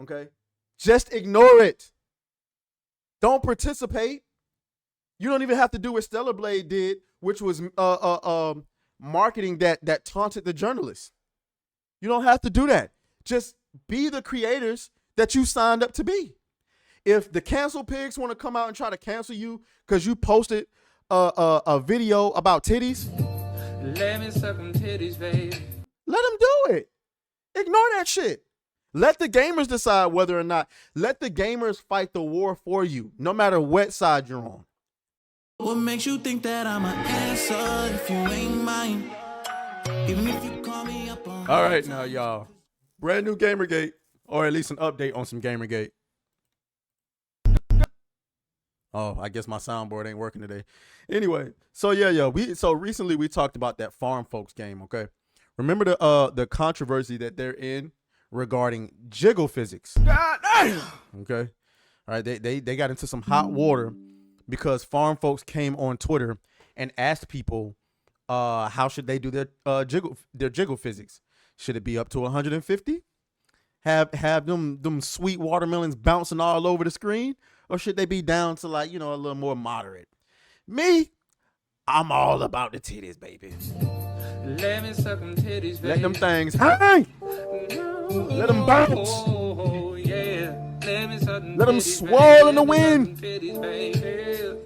Okay? Just ignore it. Don't participate. You don't even have to do what Stellar Blade did, which was marketing that taunted the journalists. You don't have to do that. Just be the creators that you signed up to be. If the cancel pigs want to come out and try to cancel you because you posted a video about titties, let me suck them titties, baby. Let them do it. Ignore that shit. Let the gamers decide whether or not. Let the gamers fight the war for you, no matter what side you're on. What makes you think that I'm an answer if you ain't mine? Even if you call me up on. All right, now y'all, brand new Gamergate, or at least an update on some Gamergate. Oh, I guess my soundboard ain't working today. Anyway, so recently we talked about that Farm Folks game. Okay, remember the controversy that they're in regarding jiggle physics. God damn. Okay, all right, they got into some hot water because Farm Folks came on Twitter and asked people how should they do their jiggle physics. Should it be up to 150? Have them sweet watermelons bouncing all over the screen, or should they be down to, like, a little more moderate? Me, I'm all about the titties, baby. Let me suck them titties, baby. Let them things hang. Let them bounce. Oh, yeah. Let me suck them Let them titties, swirl in the baby. wind. Titties, baby.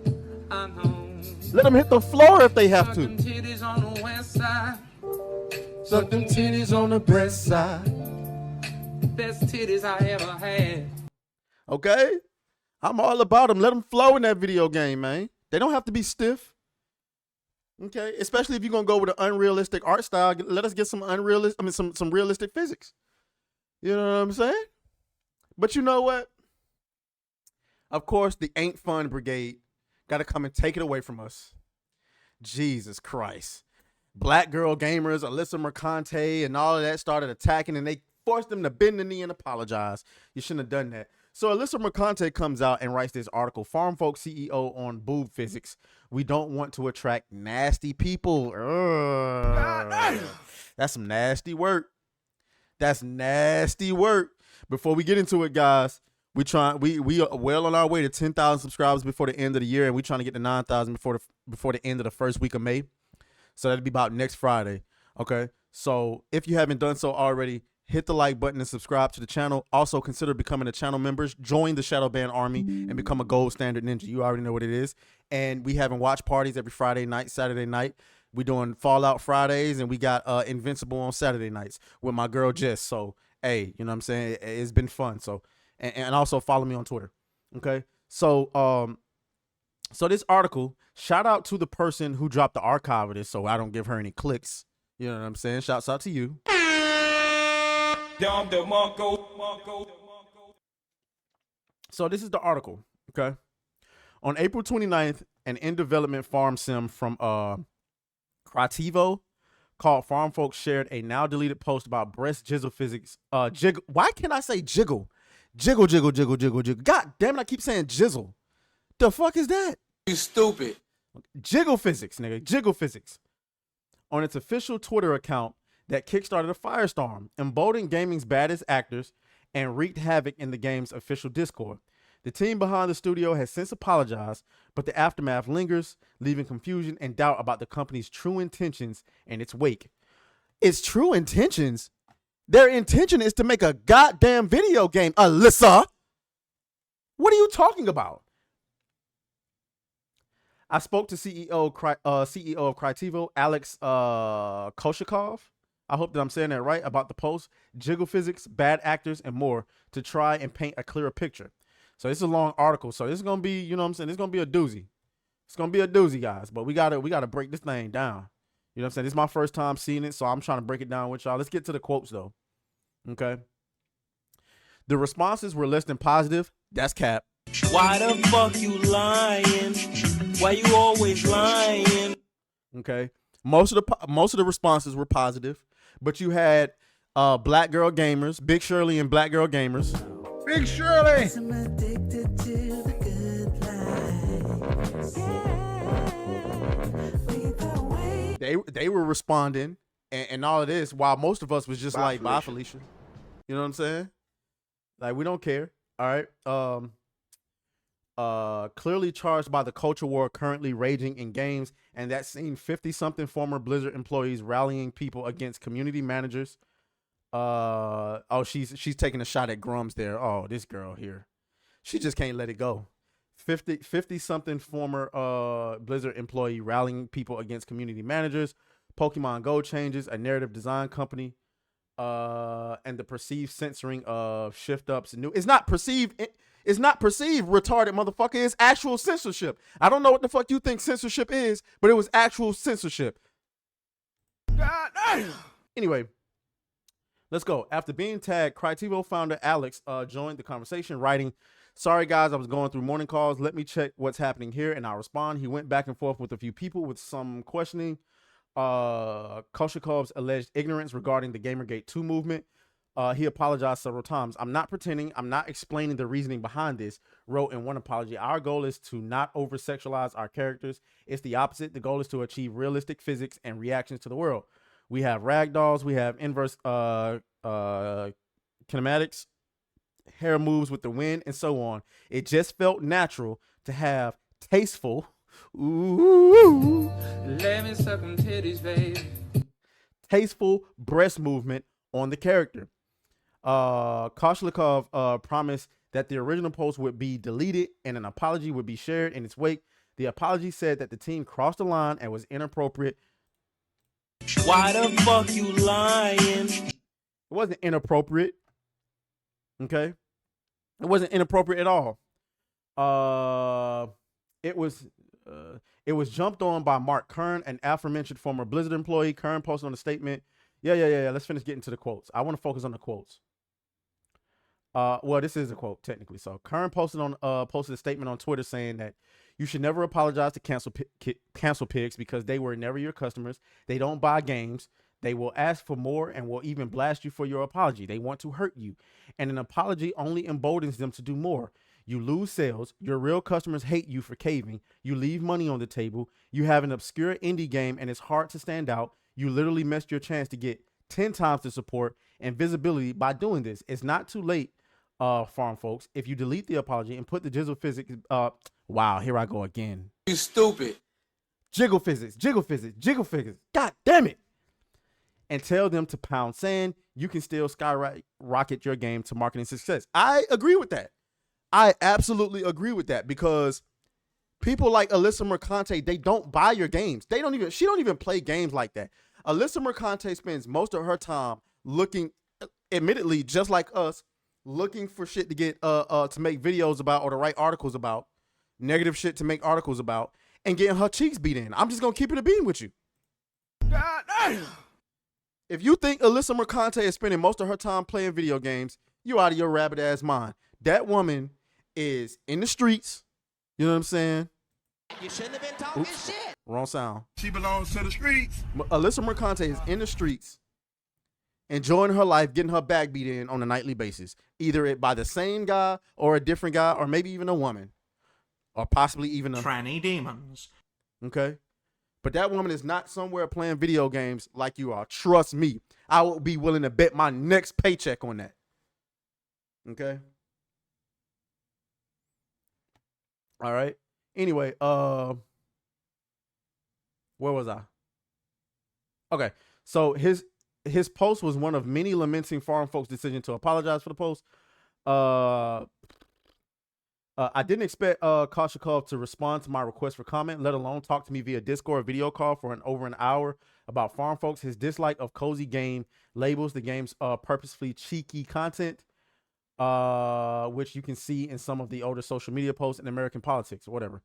I know. Let them hit the floor if they have Suck to. them titties on the west side. Suck them titties on the breast side. Best titties I ever had. Okay? I'm all about them. Let them flow in that video game, man. They don't have to be stiff. Okay? Especially if you're going to go with an unrealistic art style. Let us get some some realistic physics. You know what I'm saying? But you know what? Of course, the Ain't Fun Brigade got to come and take it away from us. Jesus Christ. Black girl gamers, Alyssa Mercante, and all of that started attacking, and they forced them to bend the knee and apologize. You shouldn't have done that. So Alyssa Mercante comes out and writes this article, Farm Folks CEO on boob physics. We don't want to attract nasty people. That's some nasty work. That's nasty work. Before we get into it, guys, we are well on our way to 10,000 subscribers before the end of the year, and we're trying to get to 9,000 before the end of the first week of May. So that'll be about next Friday. Okay. So if you haven't done so already, hit the like button and subscribe to the channel. Also consider becoming a channel member. Join the Shadow Band Army and become a gold standard ninja. You already know what it is. And we having watch parties every Friday night, Saturday night. We doing Fallout Fridays, and we got Invincible on Saturday nights with my girl Jess. So hey, you know what I'm saying? It's been fun. So and also follow me on Twitter. Okay. So so this article, shout out to the person who dropped the archive of this, so I don't give her any clicks. You know what I'm saying? Shouts out to you. So this is the article, okay? On April 29th, an in-development farm sim from Crativo called Farm Folks shared a now-deleted post about breast jiggle physics. Jiggle. Why can't I say jiggle? Jiggle, jiggle, jiggle, jiggle, jiggle. God damn it, I keep saying jizzle. The fuck is that? You stupid. Jiggle physics, nigga. Jiggle physics. On its official Twitter account that kickstarted a firestorm, emboldened gaming's baddest actors, and wreaked havoc in the game's official Discord. The team behind the studio has since apologized, but the aftermath lingers, leaving confusion and doubt about the company's true intentions in its wake. Its true intentions? Their intention is to make a goddamn video game, Alyssa. What are you talking about? I spoke to CEO of Crativo, Alex Koshikov. I hope that I'm saying that right, about the post, jiggle physics, bad actors, and more to try and paint a clearer picture. So this is a long article. So this is gonna be, you know what I'm saying? It's gonna be a doozy. It's gonna be a doozy, guys. But we gotta break this thing down. You know what I'm saying? This is my first time seeing it, so I'm trying to break it down with y'all. Let's get to the quotes though. Okay. The responses were less than positive. That's cap. Why the fuck you lying? Why you always lying? Okay. Most of the responses were positive, but you had Black Girl Gamers, Big Shirley and Black Girl Gamers. Big Shirley. I'm addicted to the good life. They were responding and all of this, while most of us was just like, bye, Felicia. You know what I'm saying? Like, we don't care. All right. Clearly charged by the culture war currently raging in games, and that seen 50-something former Blizzard employees rallying people against community managers. Oh, she's taking a shot at Grums there. Oh, this girl here. She just can't let it go. 50-something former Blizzard employee rallying people against community managers, Pokemon Go changes, a narrative design company, and the perceived censoring of shift ups and new. It's not perceived, retarded motherfucker. It's actual censorship. I don't know what the fuck you think censorship is, but it was actual censorship. God damn. Anyway, let's go. After being tagged, Crytivo founder Alex joined the conversation, writing, "Sorry guys, I was going through morning calls. Let me check what's happening here and I'll respond." He went back and forth with a few people with some questioning Koshikov's alleged ignorance regarding the Gamergate 2 movement. He apologized several times. "I'm not pretending. I'm not explaining the reasoning behind this," wrote in one apology. "Our goal is to not over-sexualize our characters. It's the opposite. The goal is to achieve realistic physics and reactions to the world. We have ragdolls. We have inverse kinematics, hair moves with the wind, and so on. It just felt natural to have tasteful, Let me suck them titties, baby. tasteful breast movement on the character." Koshlikov promised that the original post would be deleted and an apology would be shared in its wake. The apology said that the team crossed the line and was inappropriate. Why the fuck you lying? It wasn't inappropriate. Okay? It wasn't inappropriate at all. It was jumped on by Mark Kern, an aforementioned former Blizzard employee. Kern posted on a statement. Yeah. Let's finish getting to the quotes. I want to focus on the quotes. Well, this is a quote technically. So Kern posted a statement on Twitter saying that you should never apologize to cancel pigs because they were never your customers. They don't buy games. They will ask for more and will even blast you for your apology. They want to hurt you, and an apology only emboldens them to do more. You lose sales. Your real customers hate you for caving. You leave money on the table. You have an obscure indie game and it's hard to stand out. You literally missed your chance to get 10 times the support and visibility by doing this. It's not too late, farm folks. If you delete the apology and put the jiggle physics, wow, here I go again. You stupid. Jiggle physics. God damn it. And tell them to pound sand. You can still skyrocket your game to marketing success. I agree with that. I absolutely agree with that because people like Alyssa Mercante, they don't buy your games. She don't even play games like that. Alyssa Mercante spends most of her time looking, admittedly, just like us, looking for shit to get to make videos about or to write articles about, negative shit to make articles about, and getting her cheeks beat in. I'm just gonna keep it a bean with you. God damn. If you think Alyssa Mercante is spending most of her time playing video games, you out of your rabbit ass mind. That woman is in the streets. You know what I'm saying? You shouldn't have been talking shit. Wrong sound. She belongs to the streets. Alyssa Mercante is in the streets, enjoying her life, getting her back beat in on a nightly basis, either by the same guy or a different guy, or maybe even a woman, or possibly even a Tranny demons. Okay, but that woman is not somewhere playing video games like you are. Trust me, I will be willing to bet my next paycheck on that. Okay. All right. Anyway, where was I? Okay. So his post was one of many lamenting foreign folks' decision to apologize for the post. I didn't expect Koshikov to respond to my request for comment, let alone talk to me via Discord or video call for over an hour about farm folks. His dislike of cozy game labels the game's purposefully cheeky content, which you can see in some of the older social media posts in American politics or whatever.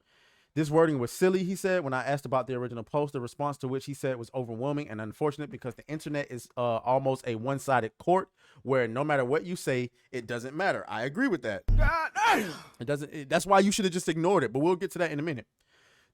This wording was silly, he said. When I asked about the original post, the response to which he said was overwhelming and unfortunate because the internet is almost a one-sided court where no matter what you say, it doesn't matter. I agree with that. God damn. It doesn't. That's why you should have just ignored it, but we'll get to that in a minute.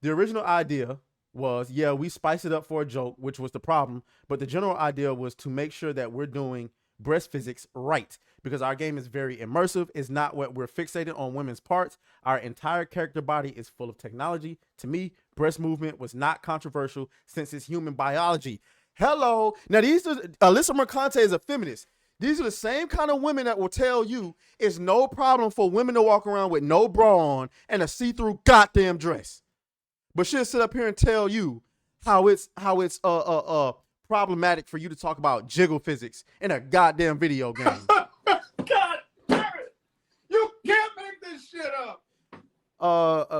The original idea was, yeah, we spiced it up for a joke, which was the problem, but the general idea was to make sure that we're doing breast physics right, because our game is very immersive. It's not what we're fixated on women's parts. Our entire character body is full of technology. To me, breast movement was not controversial since it's human biology. Hello. Now, Alyssa Mercante is a feminist. These are the same kind of women that will tell you it's no problem for women to walk around with no bra on and a see-through goddamn dress. But she'll sit up here and tell you how it's problematic for you to talk about jiggle physics in a goddamn video game. God damn it! You can't make this shit up.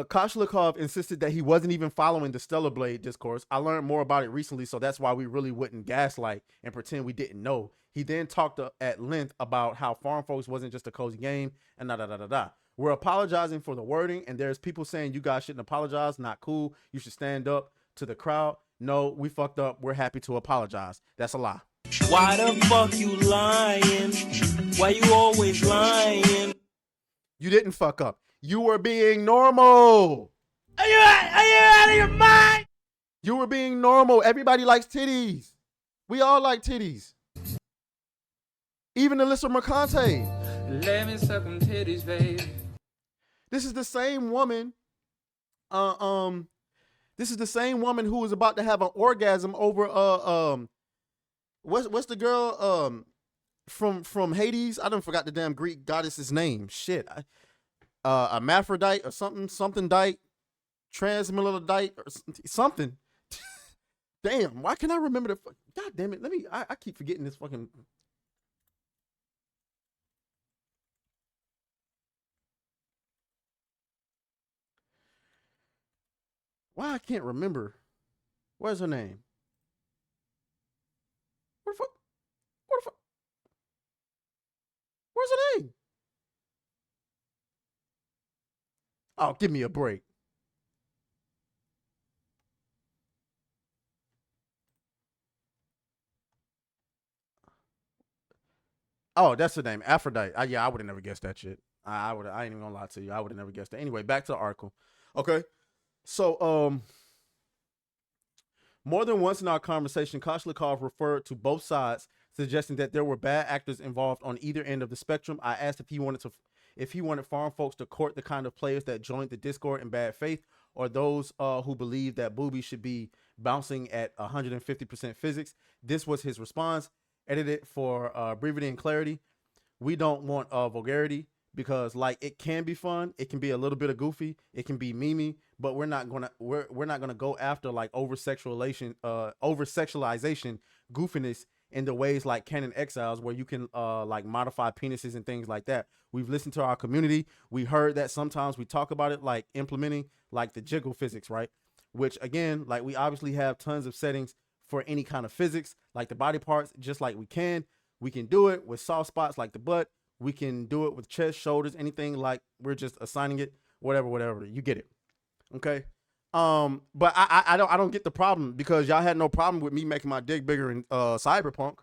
Koshlikov insisted that he wasn't even following the Stellar Blade discourse. I learned more about it recently, so that's why we really wouldn't gaslight and pretend we didn't know. He then talked at length about how Farm Folks wasn't just a cozy game and da-da-da-da-da. We're apologizing for the wording, and there's people saying you guys shouldn't apologize. Not cool. You should stand up to the crowd. No, we fucked up. We're happy to apologize. That's a lie. Why the fuck you lying? Why you always lying? You didn't fuck up. You were being normal. Are you out of your mind? You were being normal. Everybody likes titties. We all like titties. Even Alyssa Mercante. Let me suck them titties, baby. This is the same woman. This is the same woman who was about to have an orgasm over what's the girl from Hades? I done forgot the damn Greek goddess's name. Shit. Hermaphrodite or something dite, transmilodite or something. Damn, why can't I remember the God damn it. I keep forgetting this fucking. Why I can't remember. Where's her name? Where's her name? Oh, give me a break. Oh, that's her name, Aphrodite. Yeah, I would have never guessed that shit. I ain't even gonna lie to you. I would have never guessed that. Anyway, back to the article. Okay. So, more than once in our conversation, Koshlikov referred to both sides, suggesting that there were bad actors involved on either end of the spectrum. I asked if he wanted Farm Folks to court the kind of players that joined the Discord in bad faith, or those who believe that boobies should be bouncing at 150% physics. This was his response, edited for brevity and clarity. We don't want vulgarity because, like, it can be fun, it can be a little bit of goofy, it can be memey, but we're not gonna go after like over sexualization goofiness in the ways like Canon Exiles, where you can like modify penises and things like that. We've listened to our community. We heard that sometimes we talk about it like implementing like the jiggle physics, right? Which again, like we obviously have tons of settings for any kind of physics, like the body parts, just like we can do it with soft spots like the butt. We can do it with chest, shoulders, anything, like we're just assigning it, whatever. You get it. Okay. But I don't get the problem, because y'all had no problem with me making my dick bigger in Cyberpunk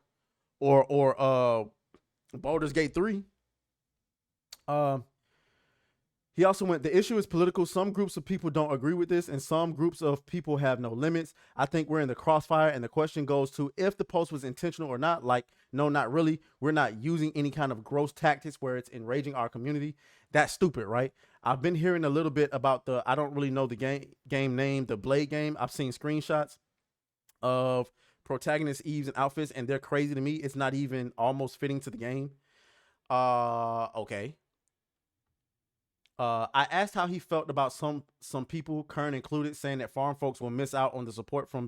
or Baldur's Gate 3. He also went, the issue is political. Some groups of people don't agree with this, and some groups of people have no limits. I think we're in the crossfire, and the question goes to if the post was intentional or not. Like, no, not really. We're not using any kind of gross tactics where it's enraging our community. That's stupid, right? I've been hearing a little bit about I don't really know the game name, the Blade game. I've seen screenshots of protagonist Eves and outfits, and they're crazy to me. It's not even almost fitting to the game. Okay. I asked how he felt about some people, Kern included, saying that Farm Folks will miss out on the support from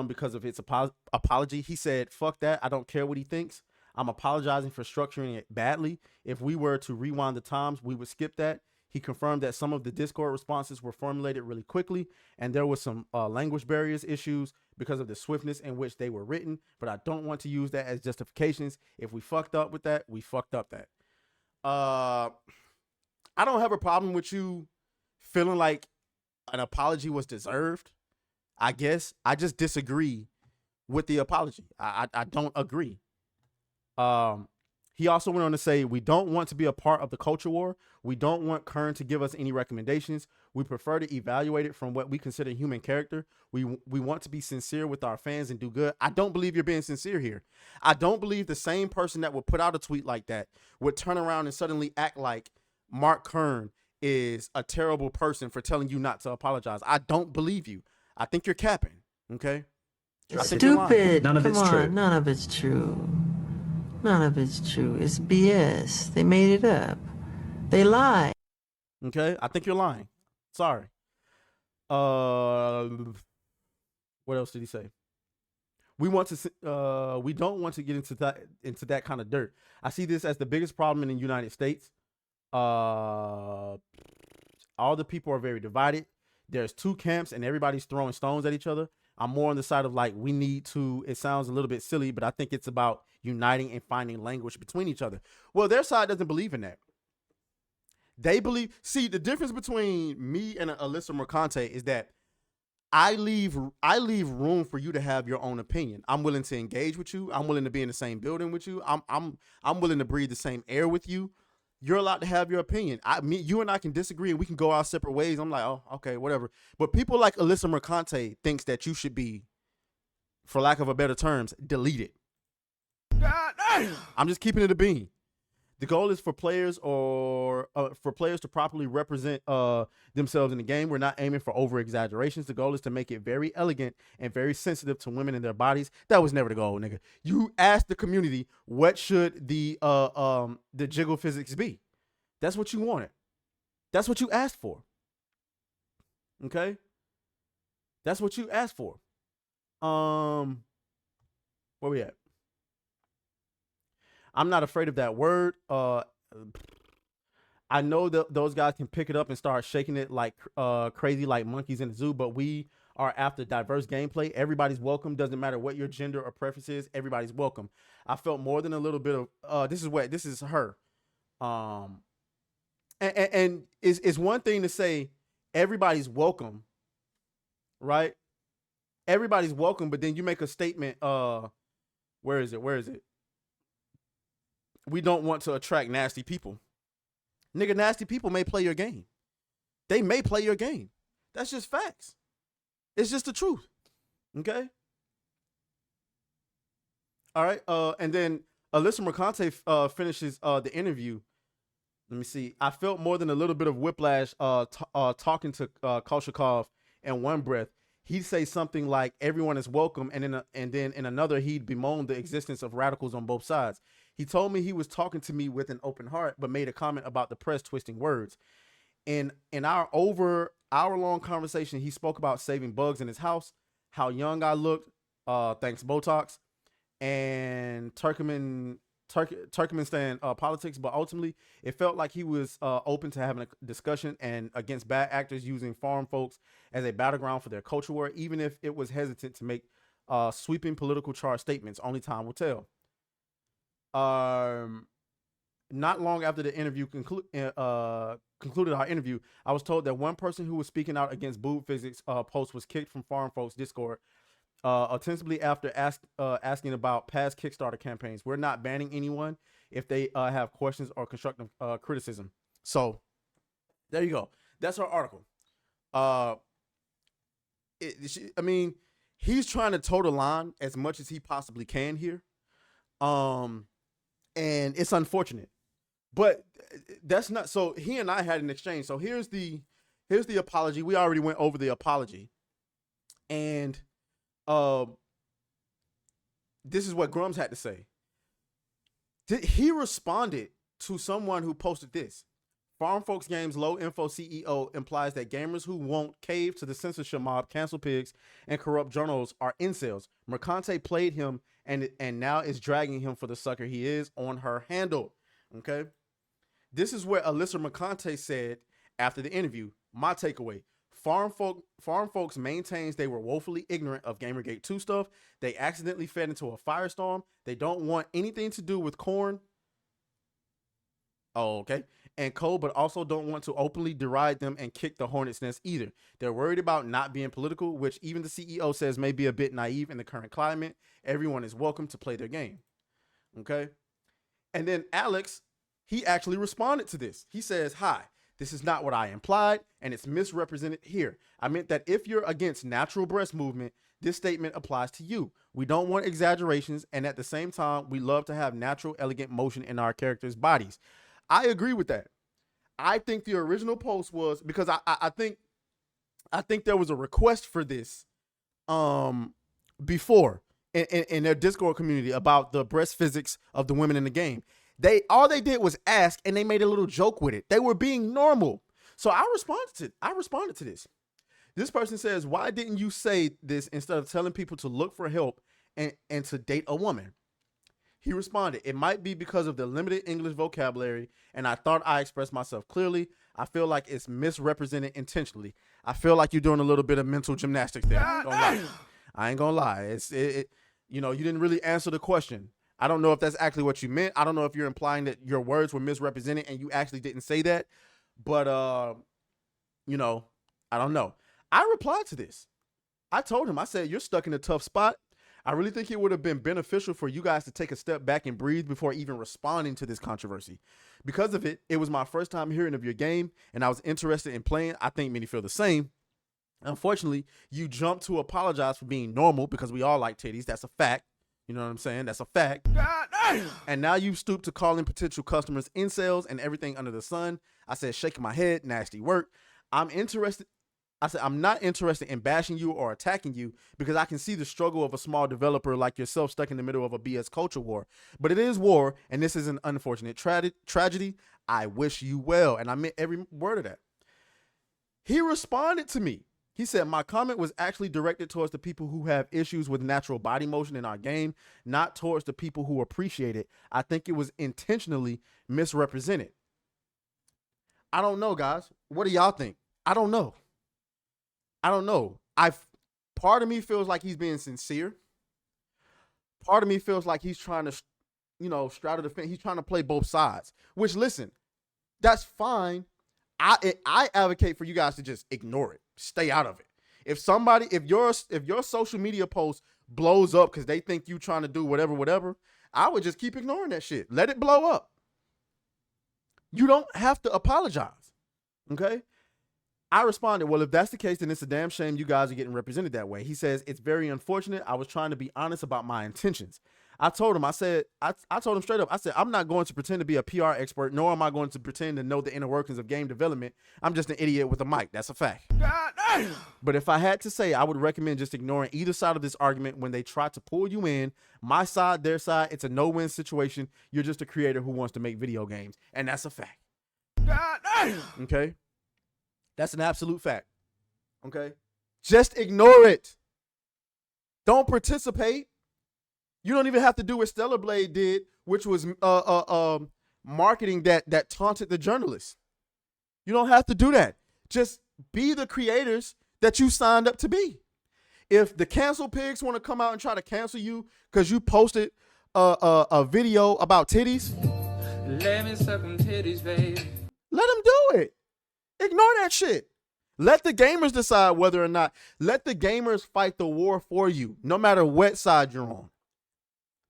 because of its apology. He said, fuck that. I don't care what he thinks. I'm apologizing for structuring it badly. If we were to rewind the times, we would skip that. He confirmed that some of the Discord responses were formulated really quickly, and there was some language barriers issues because of the swiftness in which they were written, but I don't want to use that as justifications. If we fucked up with that, we fucked up that. I don't have a problem with you feeling like an apology was deserved, I guess. I just disagree with the apology. I don't agree. He also went on to say, we don't want to be a part of the culture war. We don't want Kern to give us any recommendations. We prefer to evaluate it from what we consider human character. We want to be sincere with our fans and do good. I don't believe you're being sincere here. I don't believe the same person that would put out a tweet like that would turn around and suddenly act like Mark Kern is a terrible person for telling you not to apologize. I don't believe you. I think you're capping. Okay. Stupid. None of it's true. None of it's true. None of it's true. It's BS. They made it up. They lied. Okay, I think you're lying. Sorry. What else did he say? We don't want to get into that kind of dirt. I see this as the biggest problem in the United States. All the people are very divided. There's two camps and everybody's throwing stones at each other. I'm more on the side of like, we need to, it sounds a little bit silly, but I think it's about uniting and finding language between each other. Well, their side doesn't believe in that. They believe, see, the difference between me and Alyssa Mercante is that I leave room for you to have your own opinion. I'm willing to engage with you. I'm willing to be in the same building with you. I'm willing to breathe the same air with you. You're allowed to have your opinion. You and I can disagree and we can go our separate ways. I'm like, oh, okay, whatever. But people like Alyssa Mercante thinks that you should be, for lack of a better terms, deleted. God damn. I'm just keeping it a bean. The goal is for players to properly represent themselves in the game. We're not aiming for over exaggerations. The goal is to make it very elegant and very sensitive to women and their bodies. That was never the goal, nigga. You asked the community what should the jiggle physics be. That's what you wanted. That's what you asked for. Okay? That's what you asked for. Where we at? I'm not afraid of that word. I know that those guys can pick it up and start shaking it like crazy, like monkeys in the zoo, but we are after diverse gameplay. Everybody's welcome. Doesn't matter what your gender or preference is. Everybody's welcome. I felt more than a little bit of, this is her. And it's one thing to say everybody's welcome, right? Everybody's welcome, but then you make a statement, where is it? We don't want to attract nasty people. Nigga, nasty people may play your game. They may play your game. That's just facts. It's just the truth. Okay? All right. And then Alyssa Mercante finishes the interview. Let me see. I felt more than a little bit of whiplash talking to Kolshakov in one breath. He'd say something like everyone is welcome, and then in another he'd bemoan the existence of radicals on both sides. He told me he was talking to me with an open heart, but made a comment about the press twisting words. In our over hour-long conversation, he spoke about saving bugs in his house, how young I looked, thanks Botox, and Turkmenistan politics. But ultimately, it felt like he was open to having a discussion and against bad actors using foreign folks as a battleground for their culture war, even if it was hesitant to make sweeping political charge statements. Only time will tell. Not long after the interview concluded our interview, I was told that one person who was speaking out against boob physics post was kicked from Foreign Folks Discord, ostensibly after asking about past Kickstarter campaigns. We're not banning anyone if they have questions or constructive criticism. So there you go. That's our article. He's trying to toe the line as much as he possibly can here. And it's unfortunate, but that's not, so he and I had an exchange. So here's the apology. We already went over the apology, and this is what Grums had to say. He responded to someone who posted this. Farm Folks Games low info CEO implies that gamers who won't cave to the censorship mob, cancel pigs, and corrupt journals are incels. Mercante played him and now is dragging him for the sucker he is on her handle. Okay. This is where Alyssa Mercante said after the interview, my takeaway, Farm Folks maintains they were woefully ignorant of Gamergate 2 stuff. They accidentally fed into a firestorm. They don't want anything to do with corn. Oh, okay. And coal, but also don't want to openly deride them and kick the hornet's nest either. They're worried about not being political, which even the CEO says may be a bit naive in the current climate. Everyone is welcome to play their game. Okay. And then Alex, he actually responded to this. He says, hi, this is not what I implied, and it's misrepresented here. I meant that if you're against natural breast movement, this statement applies to you. We don't want exaggerations, and at the same time, we love to have natural, elegant motion in our characters' bodies. I agree with that. I think the original post was because I think there was a request for this before. in their Discord community about the breast physics of the women in the game. All they did was ask, and they made a little joke with it. They were being normal. So I responded to this. This person says, why didn't you say this instead of telling people to look for help and to date a woman? He responded, it might be because of the limited English vocabulary, and I thought I expressed myself clearly. I feel like it's misrepresented intentionally. I feel like you're doing a little bit of mental gymnastics there. Don't lie. I ain't gonna lie. You didn't really answer the question. I don't know if that's actually what you meant. I don't know if you're implying that your words were misrepresented and you actually didn't say that. But, I don't know. I replied to this. I told him, I said, you're stuck in a tough spot. I really think it would have been beneficial for you guys to take a step back and breathe before even responding to this controversy. Because of it, it was my first time hearing of your game, and I was interested in playing. I think many feel the same. Unfortunately, you jumped to apologize for being normal because we all like titties. That's a fact. You know what I'm saying? That's a fact. And now you've stooped to calling potential customers incels and everything under the sun. I said, shaking my head, nasty work. I'm not interested in bashing you or attacking you because I can see the struggle of a small developer like yourself stuck in the middle of a BS culture war. But it is war, and this is an unfortunate tragedy. I wish you well. And I meant every word of that. He responded to me. He said, my comment was actually directed towards the people who have issues with natural body motion in our game, not towards the people who appreciate it. I think it was intentionally misrepresented. I don't know, guys. What do y'all think? I don't know. Part of me feels like he's being sincere. Part of me feels like he's trying to, straddle the fence. He's trying to play both sides, which, listen, that's fine. I advocate for you guys to just ignore it. Stay out of it. If your social media post blows up because they think you trying to do whatever, I would just keep ignoring that shit. Let it blow up. You don't have to apologize. Okay? I responded, well, if that's the case, then it's a damn shame you guys are getting represented that way. He says, it's very unfortunate. I was trying to be honest about my intentions. I told him, I told him straight up, I said, I'm not going to pretend to be a PR expert, nor am I going to pretend to know the inner workings of game development. I'm just an idiot with a mic. That's a fact. But if I had to say, I would recommend just ignoring either side of this argument when they try to pull you in. My side, their side, it's a no-win situation. You're just a creator who wants to make video games. And that's a fact. Okay? That's an absolute fact. Okay? Just ignore it. Don't participate. You don't even have to do what Stellar Blade did, which was marketing that taunted the journalists. You don't have to do that. Just be the creators that you signed up to be. If the cancel pigs want to come out and try to cancel you because you posted a video about titties, Let me suck them titties, baby. let them do it. Ignore that shit. Let the gamers decide whether or not. Let the gamers fight the war for you, no matter what side you're on.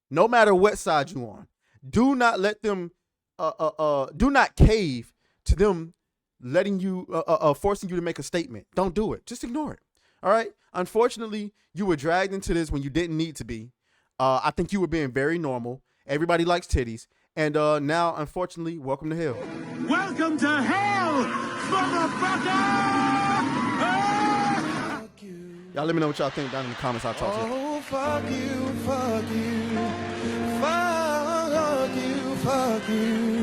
No matter what side you're on. Do not let them, do not cave to them letting you, forcing you to make a statement. Don't do it. Just ignore it. All right? Unfortunately, you were dragged into this when you didn't need to be. I think you were being very normal. Everybody likes titties. And now, unfortunately, welcome to hell. Welcome to hell, motherfucker! Y'all let me know what y'all think down in the comments. I'll talk to you. Oh, fuck you, fuck you, fuck you, fuck you.